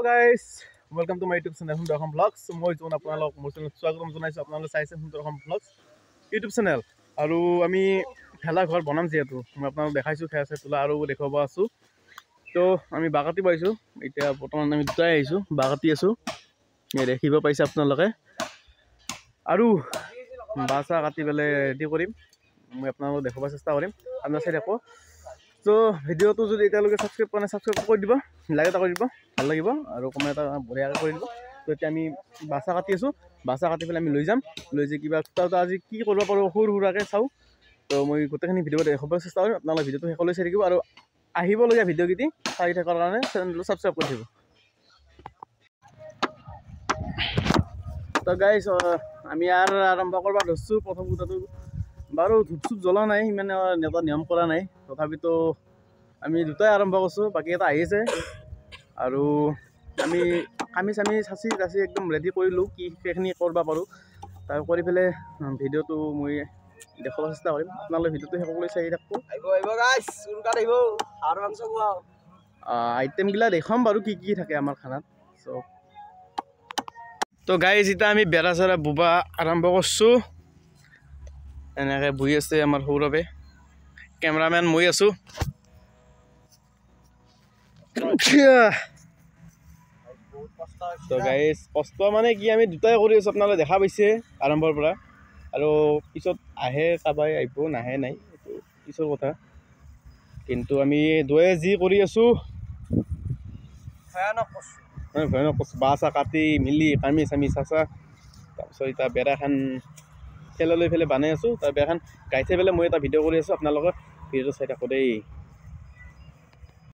guys, welcome to my YouTube channel Sundar Asam Vlogs. মই জন আপোনালোক মোৰ চেনেলত স্বাগতম জনাইছো। আপোনালোকে চাইছে Sundar Asam Vlogs YouTube channel আৰু আমি ভেলা ঘৰ বনাম যেহেতু মই আপোনালোক দেখাইছো খেৰ আছে তোলা আৰু দেখাব আছো। তো আমি বাগাতি পাইছো এতিয়া বৰ্তমান আমি দুটাই আহিছো বাগাতি আছো এই দেখিব পাইছে আপোনালোকে আৰু বাসা কাটি বেলে ৰেডি কৰিম মই আপোনালোক দেখাব চেষ্টা কৰিম আপোনালোকে চাই দেখো। তো ভিডিওটো যদি এতিয়ালৈকে সাবস্ক্ৰাইব কৰা নাই সাবস্ক্ৰাইব কৰি দিব লাইক এটা কৰি দিব ভাল লাগিব আৰু কমেন্ট এটা বঢ়িয়াকৈ কৰি দিব। তো এতিয়া আমি বাসা কাটি আছো বাসা কাটি পেলাই আমি লৈ যাম লৈ যে কিবা এটা আজি কি কৰিব পাৰো সৰু সৰুকে চাও। তো মই গোটেইখিনি ভিডিও দেখাব চেষ্টা কৰিম আপোনালোকে ভিডিওটো শেষলৈ চাই থাকিব আৰু আহিবলগীয়া ভিডিও কিটি চাই থকাৰ কাৰণে চেনেলটো সাবস্ক্ৰাইব কৰি দিব। তো গাইস আমি আৰ আৰম্ভ কৰিব ধৰছো প্ৰথম কথাটো বাৰু ধূপ জ্বলা নাই ইমান নেতা নিয়ম কৰা নাই তথাপিতো আমি দুটাই আৰম্ভ কৰিছো বাকি এটা আহিছে আৰু আমি কামি চাচি একদম ৰেডি কৰিলো কি সেইখিনি কৰিব পাৰো তাৰ কৰি ফেলে ভিডিওটো মই দেখাব চেষ্টা কৰিম আপোনালোকে ভিডিওটো শেষলৈ চাই থাকব। আহিব গাইস সোনকালে আহিব আৰু মাংস খুৱাও আইটেম গিলা দেখাম বাৰু কি কি থাকে আমাৰ খানাত। সো তো গাইস এটা আমি বেৰা চেৰা বুবা আৰম্ভ কৰিছো এনেকে বহি আছে আমাৰ সৌৰভে কেমেৰামেন মই আছো। তো গাইস কষ্ট মানে কি আমি দুটাই কৰি আছো আপোনালোকে দেখা পাইছে আৰম্ভৰ পৰা আৰু পিছত আহে কাবাই আহিব নাহে নাই এইটো পিছৰ কথা কিন্তু আমি দুয়ে যি কৰি আছো ভয়ানক বাসা কাটি মিলি কামি চামি চাচা তাৰপিছত এতিয়া বেৰাখন খেললৈ ফেলে বানাই আছো তাৰ বেৰাখন গাইছে পেলাই মই এটা ভিডিঅ' কৰি আছো আপোনালোকে ভিডিঅ'টো চাই থাকো দেই।